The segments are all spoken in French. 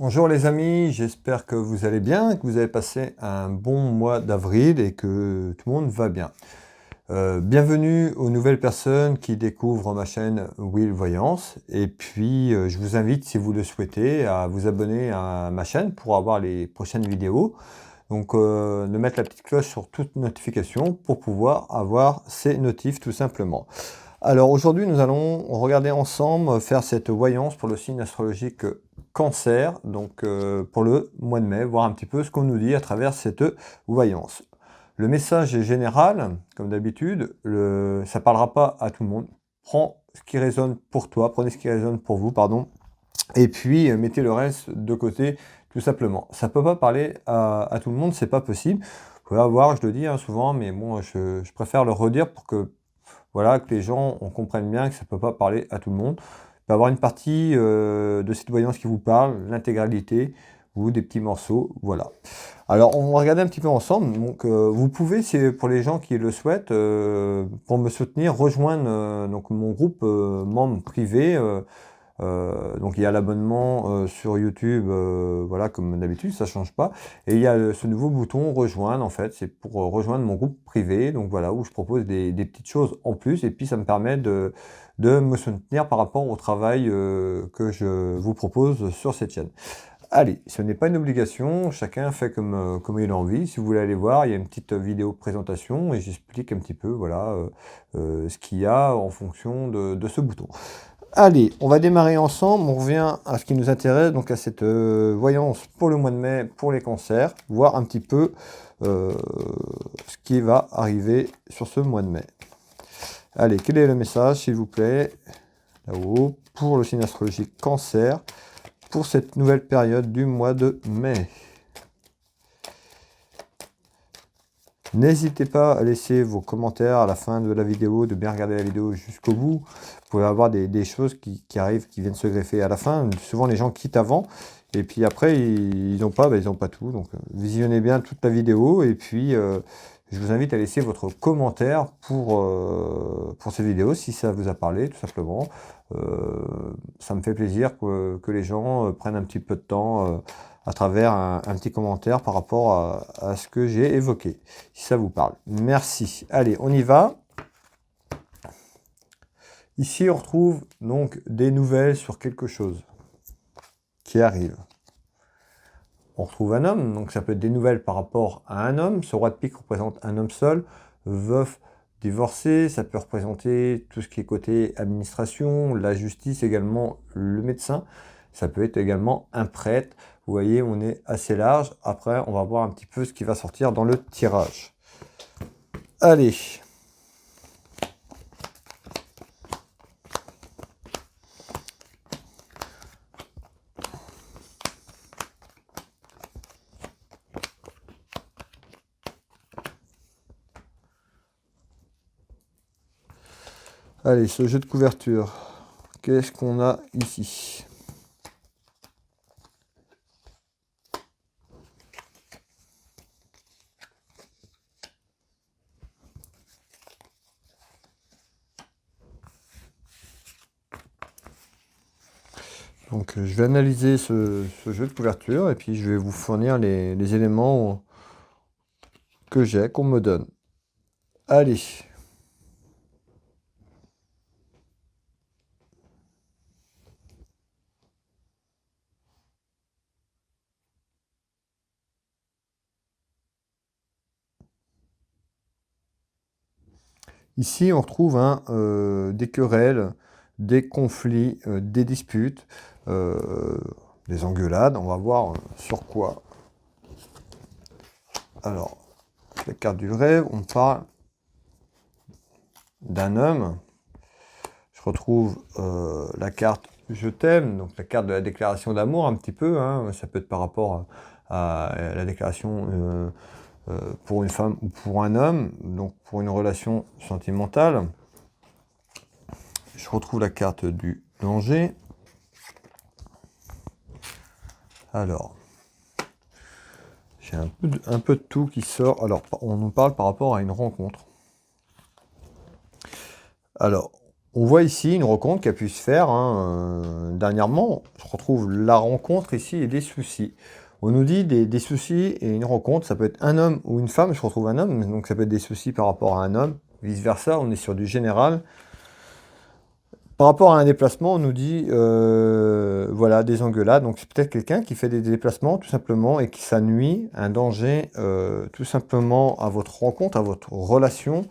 Bonjour les amis, j'espère que vous allez bien, que vous avez passé un bon mois d'avril et que tout le monde va bien. Bienvenue aux nouvelles personnes qui découvrent ma chaîne Will Voyance. Et puis, je vous invite, si vous le souhaitez, à vous abonner à ma chaîne pour avoir les prochaines vidéos. Donc, de mettre la petite cloche sur toute notification pour pouvoir avoir ces notifs tout simplement. Alors aujourd'hui, nous allons regarder ensemble, faire cette voyance pour le signe astrologique Cancer, donc pour le mois de mai, voir un petit peu ce qu'on nous dit à travers cette voyance. Le message est général, comme d'habitude, ça ne parlera pas à tout le monde. Prends ce qui résonne pour toi, prenez ce qui résonne pour vous, pardon, et puis mettez le reste de côté, tout simplement. Ça ne peut pas parler à tout le monde, c'est pas possible. Vous pouvez avoir, je le dis souvent, mais bon, je préfère le redire pour que voilà, que les gens comprennent bien que ça ne peut pas parler à tout le monde. Il peut y avoir une partie de cette voyance qui vous parle, l'intégralité, ou des petits morceaux, voilà. Alors, on va regarder un petit peu ensemble. Donc, vous pouvez, c'est pour les gens qui le souhaitent, pour me soutenir, rejoindre donc mon groupe membre privé. Donc il y a l'abonnement sur YouTube, voilà, comme d'habitude, ça change pas. Et il y a ce nouveau bouton rejoindre, en fait, c'est pour rejoindre mon groupe privé, donc voilà, où je propose des petites choses en plus, et puis ça me permet de me soutenir par rapport au travail que je vous propose sur cette chaîne. Allez, ce n'est pas une obligation, chacun fait comme il a envie. Si vous voulez aller voir, il y a une petite vidéo présentation, et j'explique un petit peu, voilà, ce qu'il y a en fonction de ce bouton. Allez, on va démarrer ensemble, on revient à ce qui nous intéresse, donc à cette voyance pour le mois de mai, pour les cancers, voir un petit peu ce qui va arriver sur ce mois de mai. Allez, quel est le message, s'il vous plaît, là-haut, pour le signe astrologique cancer, pour cette nouvelle période du mois de mai? N'hésitez pas à laisser vos commentaires à la fin de la vidéo, de bien regarder la vidéo jusqu'au bout. Vous pouvez avoir des choses qui arrivent, qui viennent se greffer à la fin. Souvent, les gens quittent avant. Et puis après, ils n'ont pas, ils n'ont pas tout. Donc, visionnez bien toute la vidéo. Et puis, je vous invite à laisser votre commentaire pour cette vidéo, si ça vous a parlé, tout simplement. Ça me fait plaisir que les gens prennent un petit peu de temps à travers un petit commentaire par rapport à ce que j'ai évoqué, si ça vous parle. Merci. Allez, on y va. Ici, on retrouve donc des nouvelles sur quelque chose qui arrive. On retrouve un homme, donc ça peut être des nouvelles par rapport à un homme. Ce roi de pique représente un homme seul, veuf, divorcé. Ça peut représenter tout ce qui est côté administration, la justice également, le médecin. Ça peut être également un prêtre. Vous voyez, on est assez large. Après, on va voir un petit peu ce qui va sortir dans le tirage. Allez. Allez, ce jeu de couverture, qu'est-ce qu'on a ici? Donc je vais analyser ce jeu de couverture et puis je vais vous fournir les éléments que j'ai, qu'on me donne. Allez. Ici, on retrouve des querelles, des conflits, des disputes, des engueulades. On va voir sur quoi. Alors, la carte du rêve, on parle d'un homme. Je retrouve la carte je t'aime, donc la carte de la déclaration d'amour un petit peu. Ça peut être par rapport à la déclaration pour une femme ou pour un homme, donc pour une relation sentimentale. Je retrouve la carte du danger. Alors, j'ai un peu de tout qui sort. Alors, on nous parle par rapport à une rencontre. Alors, On voit ici une rencontre qui a pu se faire dernièrement. Je retrouve la rencontre ici et des soucis. On nous dit des soucis et une rencontre, ça peut être un homme ou une femme. Je retrouve un homme, donc ça peut être des soucis par rapport à un homme. Vice-versa, on est sur du général. Par rapport à un déplacement, on nous dit, voilà, des engueulades. Donc c'est peut-être quelqu'un qui fait des déplacements tout simplement et qui ça nuit, un danger tout simplement à votre rencontre, à votre relation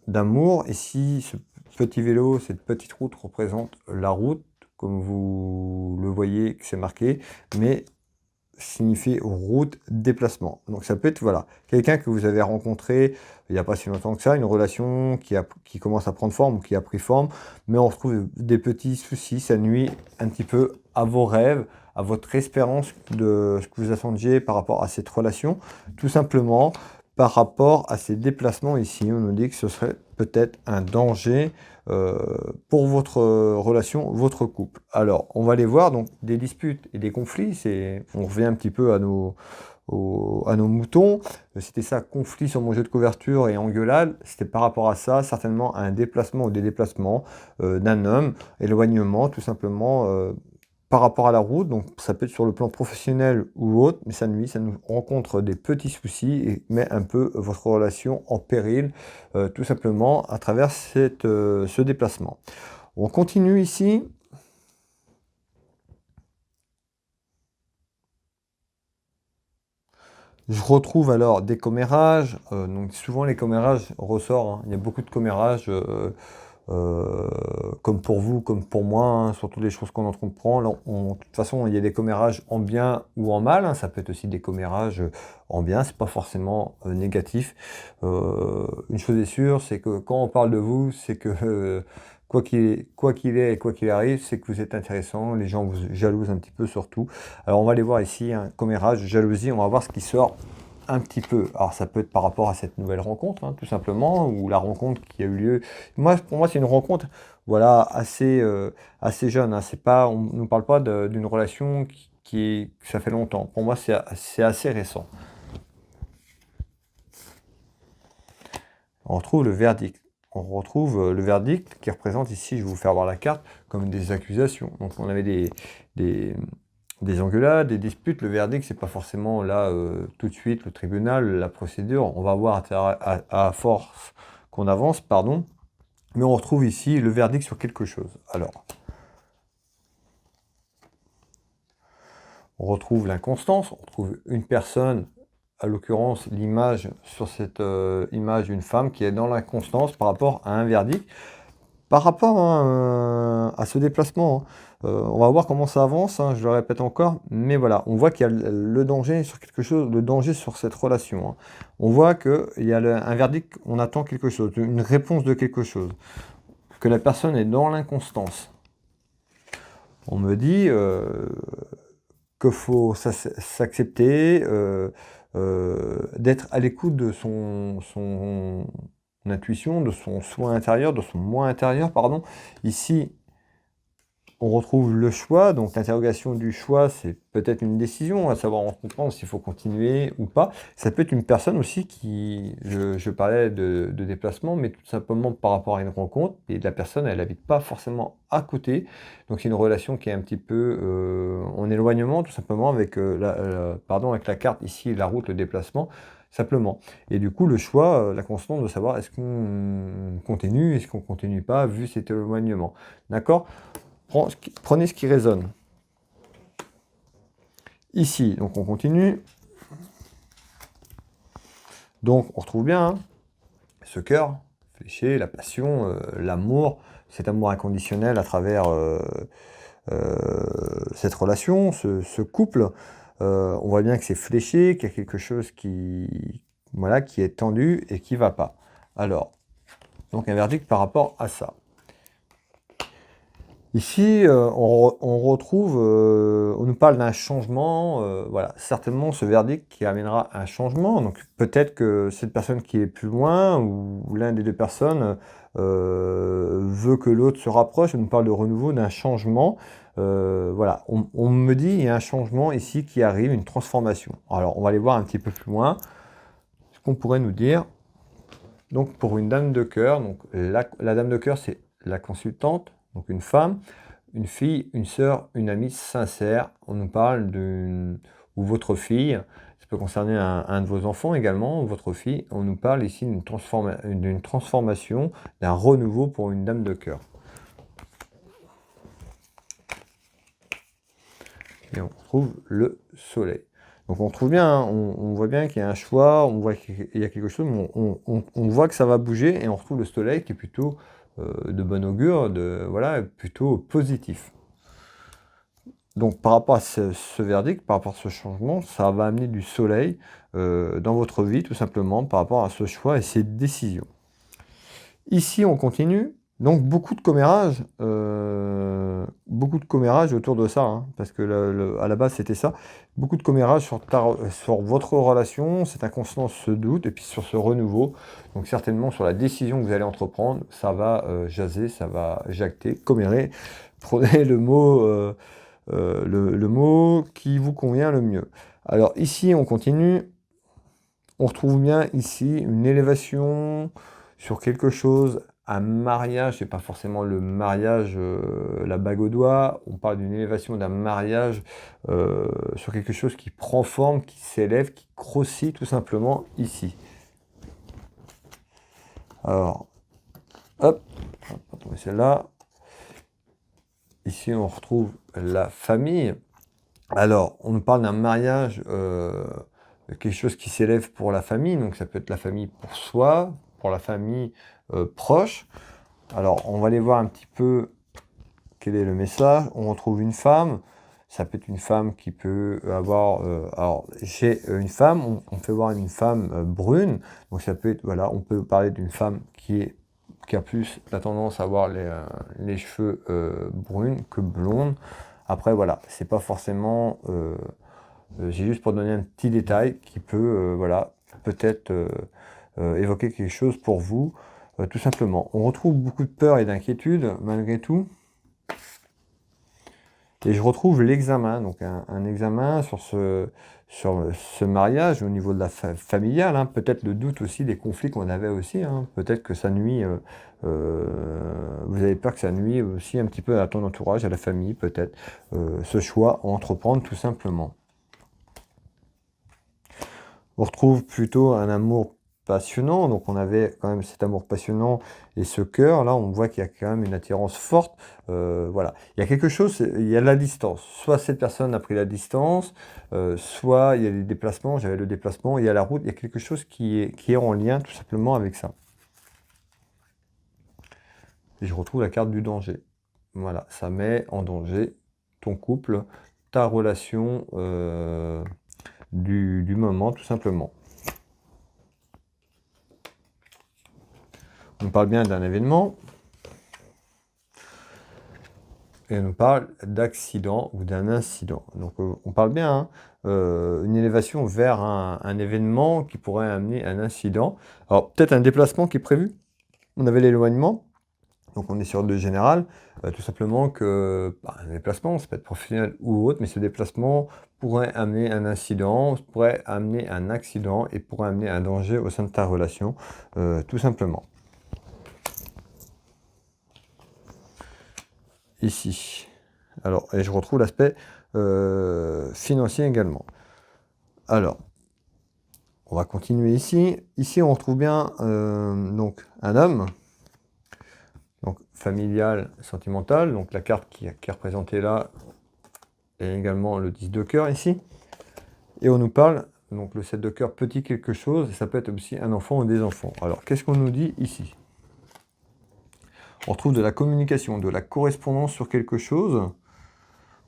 d'amour. Et si ce petit vélo, cette petite route représente la route, comme vous le voyez que c'est marqué, mais signifie route déplacement. Donc ça peut être voilà, quelqu'un que vous avez rencontré il n'y a pas si longtemps que ça, une relation qui commence à prendre forme ou qui a pris forme, mais on retrouve des petits soucis, ça nuit un petit peu à vos rêves, à votre espérance de ce que vous attendiez par rapport à cette relation, tout simplement par rapport à ces déplacements ici. On nous dit que ce serait peut-être un danger pour votre relation, votre couple. Alors, on va les voir, donc des disputes et des conflits, on revient un petit peu à nos moutons. C'était ça, conflit sur mon jeu de couverture et engueulade, c'était par rapport à ça, certainement à un déplacement ou des déplacements d'un homme, éloignement tout simplement par rapport à la route, donc ça peut être sur le plan professionnel ou autre, mais ça nuit, ça nous rencontre des petits soucis et met un peu votre relation en péril, tout simplement à travers ce déplacement. On continue ici. Je retrouve alors des commérages, donc souvent les commérages ressortent, il y a beaucoup de commérages, comme pour vous, comme pour moi, sur toutes les choses qu'on entreprend. Là, de toute façon, il y a des commérages en bien ou en mal, ça peut être aussi des commérages en bien, c'est pas forcément négatif. Une chose est sûre, c'est que quand on parle de vous, c'est que quoi qu'il est et quoi qu'il arrive, c'est que vous êtes intéressant, les gens vous jalousent un petit peu surtout. Alors on va aller voir ici un commérage, jalousie, on va voir ce qui sort un petit peu. Alors ça peut être par rapport à cette nouvelle rencontre, tout simplement, ou la rencontre qui a eu lieu. Pour moi, c'est une rencontre, voilà, assez jeune. C'est pas, on ne parle pas d'une relation que ça fait longtemps. Pour moi, c'est assez récent. On retrouve le verdict. On retrouve le verdict qui représente ici, je vais vous faire voir la carte, comme des accusations. Donc on avait des engueulades, des disputes. Le verdict, c'est pas forcément là tout de suite le tribunal, la procédure. On va voir à force qu'on avance, pardon. Mais on retrouve ici le verdict sur quelque chose. Alors, on retrouve l'inconstance, on retrouve une personne, à l'occurrence l'image sur cette image d'une femme qui est dans l'inconstance par rapport à un verdict. Par rapport à ce déplacement, on va voir comment ça avance, je le répète encore, mais voilà, on voit qu'il y a le danger sur quelque chose, le danger sur cette relation. On voit qu'il y a un verdict, on attend quelque chose, une réponse de quelque chose, que la personne est dans l'inconstance. On me dit qu'il faut s'accepter, d'être à l'écoute de son intuition, de son soi intérieur, de son moi intérieur, pardon. Ici, on retrouve le choix, donc l'interrogation du choix, c'est peut-être une décision, à savoir en comprendre s'il faut continuer ou pas. Ça peut être une personne aussi qui, je parlais de déplacement, mais tout simplement par rapport à une rencontre, et la personne, elle n'habite pas forcément à côté, donc c'est une relation qui est un petit peu en éloignement, tout simplement, avec, avec la carte ici, la route, le déplacement, simplement. Et du coup, le choix, la constante de savoir est-ce qu'on continue, est-ce qu'on continue pas, vu cet éloignement. D'accord ? Prenez ce qui résonne. Ici, donc on continue. Donc on retrouve bien ce cœur fléché, la passion, l'amour, cet amour inconditionnel à travers cette relation, ce couple. On voit bien que c'est fléché, qu'il y a quelque chose qui est tendu et qui ne va pas. Alors, donc un verdict par rapport à ça. Ici, on retrouve, on nous parle d'un changement, voilà, certainement ce verdict qui amènera un changement. Donc peut-être que cette personne qui est plus loin ou l'un des deux personnes veut que l'autre se rapproche. On nous parle de renouveau, d'un changement. Voilà, on me dit il y a un changement ici qui arrive, une transformation. Alors on va aller voir un petit peu plus loin ce qu'on pourrait nous dire. Donc pour une dame de cœur, donc la dame de cœur, c'est la consultante, donc une femme, une fille, une sœur, une amie sincère. On nous parle d'une... ou votre fille, ça peut concerner un de vos enfants également, ou votre fille. On nous parle ici d'une transformation, d'un renouveau pour une dame de cœur. Et on retrouve le soleil. Donc on trouve bien, hein, on voit bien qu'il y a un choix, on voit qu'il y a quelque chose, mais on voit que ça va bouger et on retrouve le soleil qui est plutôt de bon augure, voilà, plutôt positif. Donc par rapport à ce verdict, par rapport à ce changement, ça va amener du soleil dans votre vie tout simplement par rapport à ce choix et ces décisions. Ici on continue. Donc beaucoup de commérages autour de ça, hein, parce que à la base c'était ça. Beaucoup de commérages sur votre relation, cette inconstance, ce doute, et puis sur ce renouveau. Donc certainement sur la décision que vous allez entreprendre, ça va jaser, ça va jacter, commérer. Prenez le mot qui vous convient le mieux. Alors ici on continue. On retrouve bien ici une élévation sur quelque chose. Un mariage, c'est pas forcément le mariage, la bague au doigt, on parle d'une élévation d'un mariage sur quelque chose qui prend forme, qui s'élève, qui grossit tout simplement ici. Alors, hop, on va tomber celle-là. Ici, on retrouve la famille. Alors, on nous parle d'un mariage, quelque chose qui s'élève pour la famille, donc ça peut être la famille pour soi, pour la famille proche. Alors, on va aller voir un petit peu quel est le message. On retrouve une femme. Ça peut être une femme qui peut avoir... alors, j'ai une femme, on fait voir une femme brune. Donc, ça peut être, voilà, on peut parler d'une femme qui a plus la tendance à avoir les cheveux bruns que blondes. Après, voilà, c'est pas forcément... j'ai juste pour donner un petit détail qui peut, voilà, peut-être évoquer quelque chose pour vous. Tout simplement. On retrouve beaucoup de peur et d'inquiétude, malgré tout. Et je retrouve l'examen, donc un examen sur ce mariage au niveau de la familiale. Hein. Peut-être le doute aussi des conflits qu'on avait aussi. Hein. Peut-être que ça nuit, vous avez peur que ça nuit aussi un petit peu à ton entourage, à la famille, peut-être. Ce choix à entreprendre, tout simplement. On retrouve plutôt un amour passionnant, donc on avait quand même cet amour passionnant et ce cœur, là on voit qu'il y a quand même une attirance forte, voilà. Il y a quelque chose, il y a la distance, soit cette personne a pris la distance, soit il y a des déplacements, j'avais le déplacement, il y a la route, il y a quelque chose qui est en lien tout simplement avec ça. Et je retrouve la carte du danger, voilà, ça met en danger ton couple, ta relation du moment tout simplement. On parle bien d'un événement et on nous parle d'accident ou d'un incident. Donc on parle bien, hein, une élévation vers un événement qui pourrait amener un incident. Alors peut-être un déplacement qui est prévu. On avait l'éloignement, donc on est sur le général. Tout simplement que un déplacement, ça peut être professionnel ou autre, mais ce déplacement pourrait amener un incident, pourrait amener un accident et pourrait amener un danger au sein de ta relation, tout simplement. Ici. Alors, et je retrouve l'aspect financier également. Alors, on va continuer ici. Ici, on retrouve bien donc un homme, donc familial, sentimental. Donc la carte qui est représentée là et également le 10 de cœur ici. Et on nous parle, donc le 7 de cœur, petit quelque chose, et ça peut être aussi un enfant ou des enfants. Alors, qu'est-ce qu'on nous dit ici? On retrouve de la communication, de la correspondance sur quelque chose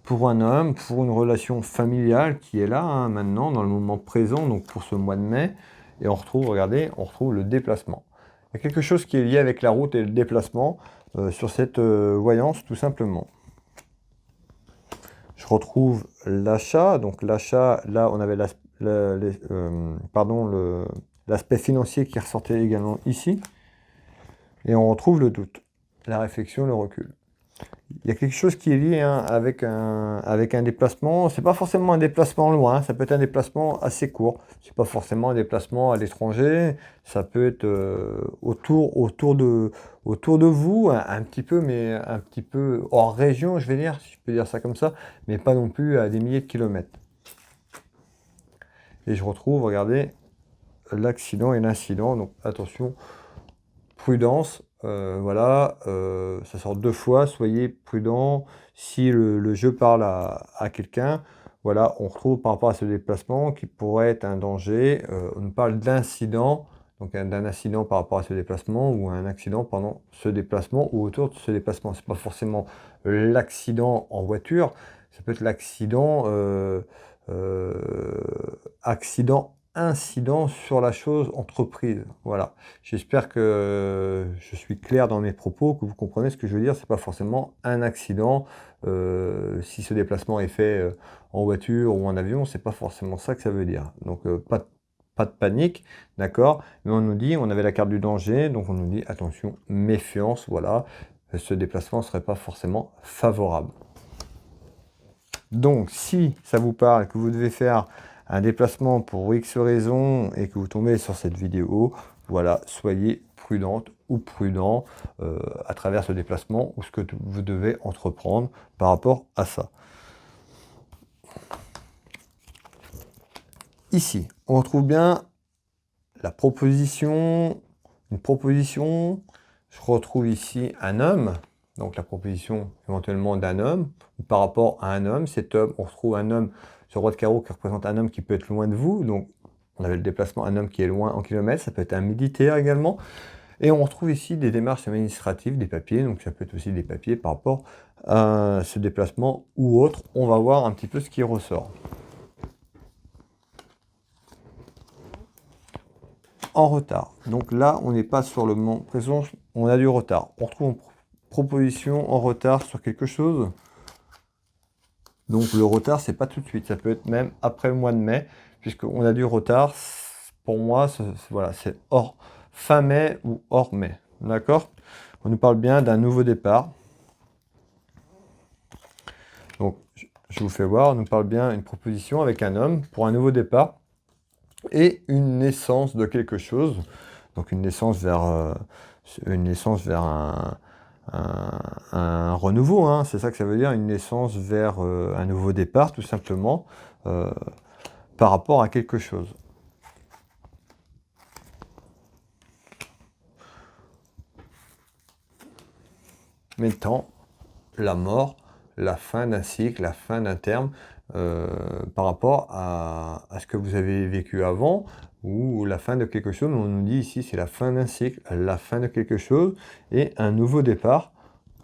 pour un homme, pour une relation familiale qui est là, hein, maintenant, dans le moment présent, donc pour ce mois de mai. Et on retrouve, regardez, on retrouve le déplacement. Il y a quelque chose qui est lié avec la route et le déplacement sur cette voyance, tout simplement. Je retrouve l'achat. Donc l'achat, là, on avait l'aspect financier qui ressortait également ici. Et on retrouve le doute, la réflexion, le recul. il y a quelque chose qui est lié hein, avec un déplacement. C'est pas forcément un déplacement loin, ça peut être un déplacement assez court. C'est pas forcément un déplacement à l'étranger. Ça peut être autour de vous, un petit peu, mais un petit peu hors région, je vais dire, si je peux dire ça comme ça, mais pas non plus à des milliers de kilomètres. Et je retrouve, regardez, l'accident et l'incident. Donc attention, prudence. Voilà, ça sort 2 fois, soyez prudent. Si le jeu parle à quelqu'un, voilà, on retrouve par rapport à ce déplacement qui pourrait être un danger. On parle d'incident, donc d'un incident par rapport à ce déplacement ou un accident pendant ce déplacement ou autour de ce déplacement. C'est pas forcément l'accident en voiture, ça peut être l'accident, accident incident sur la chose entreprise. Voilà. J'espère que je suis clair dans mes propos, que vous comprenez ce que je veux dire. C'est pas forcément un accident. Si ce déplacement est fait en voiture ou en avion, c'est pas forcément ça que ça veut dire. Donc pas de panique, d'accord? Mais on nous dit, on avait la carte du danger, donc on nous dit attention, méfiance, voilà. Ce déplacement ne serait pas forcément favorable. Donc, si ça vous parle, que vous devez faire un déplacement pour X raison et que vous tombez sur cette vidéo, voilà, soyez prudente ou prudent à travers ce déplacement ou ce que vous devez entreprendre par rapport à ça. Ici, on retrouve bien la proposition, une proposition. Je retrouve ici un homme, donc la proposition éventuellement d'un homme, par rapport à un homme. Cet homme, on retrouve un homme sur roi de carreau qui représente un homme qui peut être loin de vous. Donc on avait le déplacement, un homme qui est loin en kilomètres, ça peut être un militaire également. Et on retrouve ici des démarches administratives, des papiers, donc ça peut être aussi des papiers par rapport à ce déplacement ou autre. On va voir un petit peu ce qui ressort. En retard. Donc là, on n'est pas sur le moment présent, on a du retard. On retrouve une proposition en retard sur quelque chose. Donc le retard, c'est pas tout de suite, ça peut être même après le mois de mai, puisqu'on a du retard. Pour moi, voilà, c'est hors fin mai ou hors mai. D'accord? On nous parle bien d'un nouveau départ. Donc je vous fais voir, on nous parle bien d'une proposition avec un homme pour un nouveau départ et une naissance de quelque chose. Donc une naissance vers un renouveau, hein, c'est ça que ça veut dire, une naissance vers un nouveau départ, tout simplement, par rapport à quelque chose. Maintenant, la mort, la fin d'un cycle, la fin d'un terme, par rapport à ce que vous avez vécu avant, ou la fin de quelque chose. On nous dit ici, c'est la fin d'un cycle, la fin de quelque chose, et un nouveau départ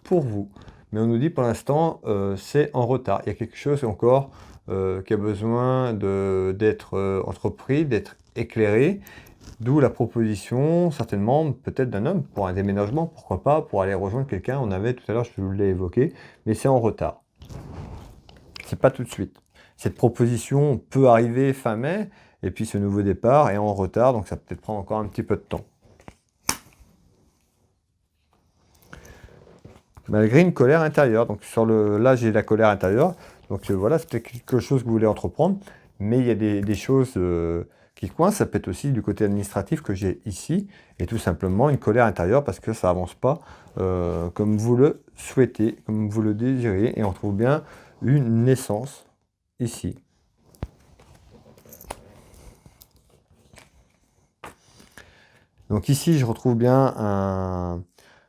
pour vous. Mais on nous dit pour l'instant, c'est en retard. Il y a quelque chose encore qui a besoin d'être entrepris, d'être éclairé. D'où la proposition, certainement, peut-être d'un homme pour un déménagement, pourquoi pas, pour aller rejoindre quelqu'un. On avait tout à l'heure, je vous l'ai évoqué, mais c'est en retard. C'est pas tout de suite. Cette proposition peut arriver fin mai, et puis ce nouveau départ est en retard, donc ça peut peut-être prendre encore un petit peu de temps. Malgré une colère intérieure. Donc là, j'ai la colère intérieure. Donc voilà, c'est quelque chose que vous voulez entreprendre, mais il y a des choses qui coincent. Ça peut être aussi du côté administratif que j'ai ici, et tout simplement une colère intérieure parce que ça avance pas comme vous le souhaitez, comme vous le désirez, et on trouve bien une naissance ici. Donc ici, je retrouve bien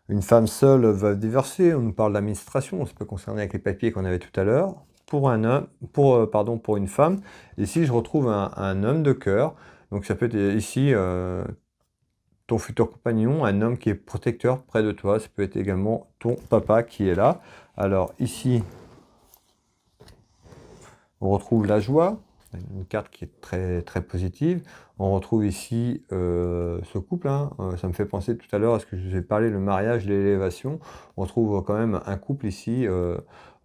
une femme seule va divorcer. On nous parle d'administration, ça peut concerner avec les papiers qu'on avait tout à l'heure. Pour un homme, pour une femme. Ici, je retrouve un homme de cœur. Donc ça peut être ici ton futur compagnon, un homme qui est protecteur près de toi. Ça peut être également ton papa qui est là. Alors ici, on retrouve la joie, une carte qui est très, très positive. On retrouve ici ce couple, hein. Ça me fait penser tout à l'heure à ce que je vous ai parlé, le mariage, l'élévation. On retrouve quand même un couple ici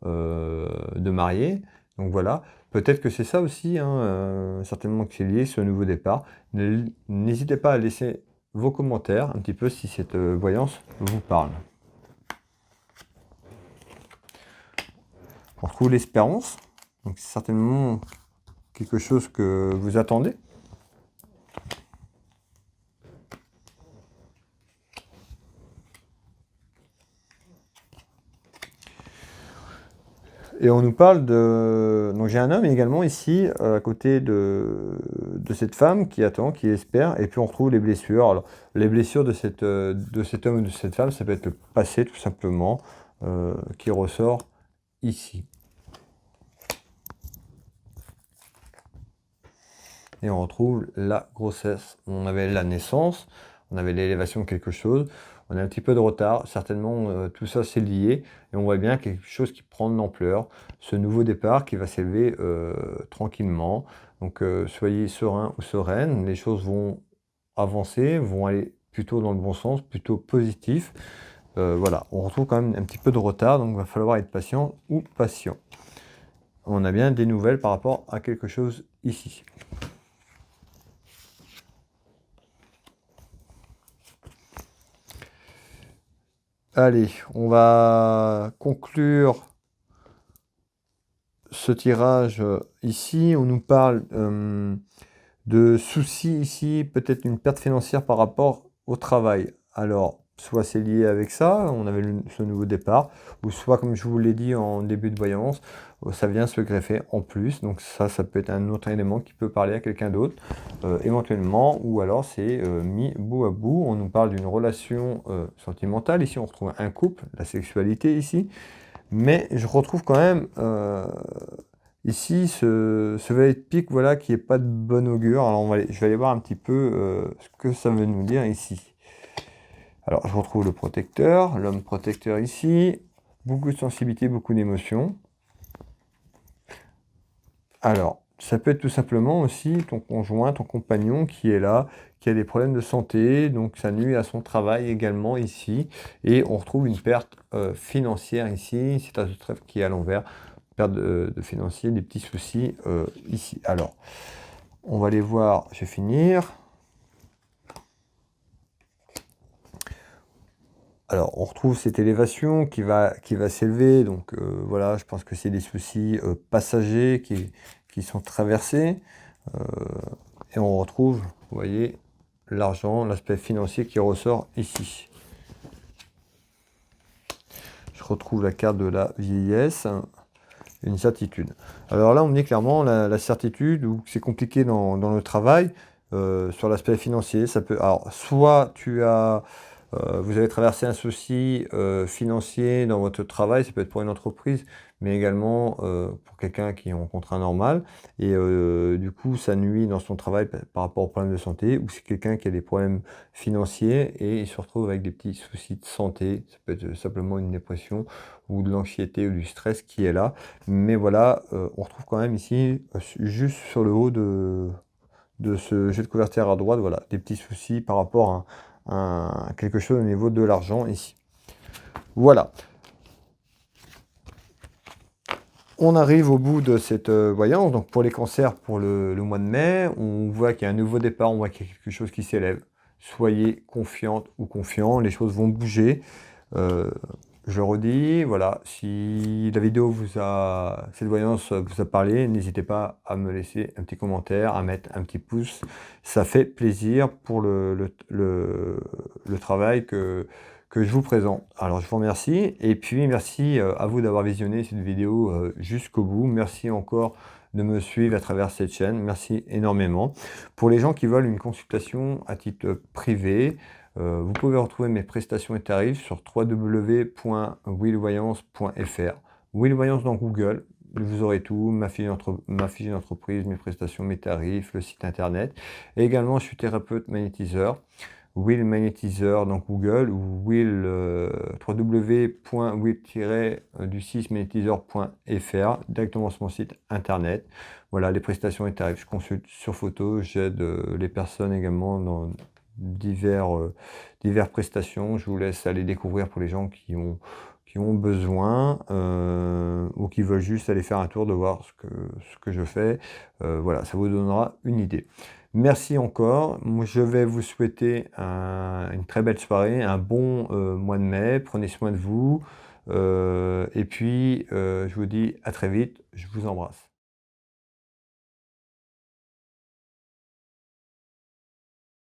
de mariés. Donc voilà, peut-être que c'est ça aussi, hein, certainement que c'est lié, ce nouveau départ. N'hésitez pas à laisser vos commentaires un petit peu si cette voyance vous parle. On retrouve l'espérance. Donc c'est certainement quelque chose que vous attendez. Et on nous parle de... Donc j'ai un homme également ici, à côté de cette femme qui attend, qui espère, et puis on retrouve les blessures. Alors, les blessures de cet homme ou de cette femme, ça peut être le passé tout simplement, qui ressort ici. Et on retrouve la grossesse. On avait la naissance, on avait l'élévation de quelque chose, on a un petit peu de retard, certainement tout ça c'est lié, et on voit bien quelque chose qui prend de l'ampleur, ce nouveau départ qui va s'élever tranquillement. Donc soyez serein ou sereine, les choses vont avancer, vont aller plutôt dans le bon sens, plutôt positif. Voilà, on retrouve quand même un petit peu de retard, donc il va falloir être patient ou patient. On a bien des nouvelles par rapport à quelque chose ici. Allez, on va conclure ce tirage ici. On nous parle de soucis ici, peut-être une perte financière par rapport au travail. Alors, soit c'est lié avec ça, on avait ce nouveau départ, ou soit, comme je vous l'ai dit en début de voyance, ça vient se greffer en plus. Donc ça peut être un autre élément qui peut parler à quelqu'un d'autre, éventuellement, ou alors c'est mis bout à bout. On nous parle d'une relation sentimentale. Ici, on retrouve un couple, la sexualité ici. Mais je retrouve quand même ici ce valet de pique, voilà, qui n'est pas de bon augure. Alors je vais aller voir un petit peu ce que ça veut nous dire ici. Alors je retrouve le protecteur, l'homme protecteur ici. Beaucoup de sensibilité, beaucoup d'émotions. Alors, ça peut être tout simplement aussi ton conjoint, ton compagnon qui est là, qui a des problèmes de santé, donc ça nuit à son travail également ici. Et on retrouve une perte financière ici, c'est un trèfle qui est à l'envers, perte de financier, des petits soucis ici. Alors, on va les voir, je vais finir. Alors, on retrouve cette élévation qui va s'élever, donc voilà, je pense que c'est des soucis passagers qui sont traversés. Et on retrouve, vous voyez, l'argent, l'aspect financier qui ressort ici. Je retrouve la carte de la vieillesse, une certitude. Alors là, on me dit clairement la certitude, ou c'est compliqué dans le travail, sur l'aspect financier. Ça peut, alors, soit vous avez traversé un souci financier dans votre travail, ça peut être pour une entreprise, mais également pour quelqu'un qui est en contrat normal. Et du coup, ça nuit dans son travail par rapport aux problèmes de santé, ou c'est quelqu'un qui a des problèmes financiers et il se retrouve avec des petits soucis de santé. Ça peut être simplement une dépression ou de l'anxiété ou du stress qui est là. Mais voilà, on retrouve quand même ici, juste sur le haut de ce jet de couverture à droite, voilà, des petits soucis par rapport à quelque chose au niveau de l'argent ici. Voilà. On arrive au bout de cette voyance. Donc pour les cancers, pour le mois de mai, on voit qu'il y a un nouveau départ, on voit qu'il y a quelque chose qui s'élève. Soyez confiante ou confiant, les choses vont bouger. Je redis, voilà, si la vidéo cette voyance vous a parlé, n'hésitez pas à me laisser un petit commentaire, à mettre un petit pouce. Ça fait plaisir pour le travail que je vous présente. Alors je vous remercie, et puis merci à vous d'avoir visionné cette vidéo jusqu'au bout. Merci encore de me suivre à travers cette chaîne, merci énormément. Pour les gens qui veulent une consultation à titre privé, vous pouvez retrouver mes prestations et tarifs sur www.willvoyance.fr. Willvoyance dans Google, vous aurez tout, ma fiche d'entreprise, mes prestations, mes tarifs, le site internet. Et également, je suis thérapeute magnétiseur. Will Magnétiseur dans Google, ou Will www.will-magnétiseur.fr, directement sur mon site internet. Voilà, les prestations et tarifs. Je consulte sur photo, j'aide les personnes également dans diverses prestations. Je vous laisse aller découvrir pour les gens qui ont besoin ou qui veulent juste aller faire un tour de voir ce que je fais. Voilà, ça vous donnera une idée. Merci encore. Moi, je vais vous souhaiter une très belle soirée, un bon mois de mai. Prenez soin de vous. Et puis, je vous dis à très vite. Je vous embrasse.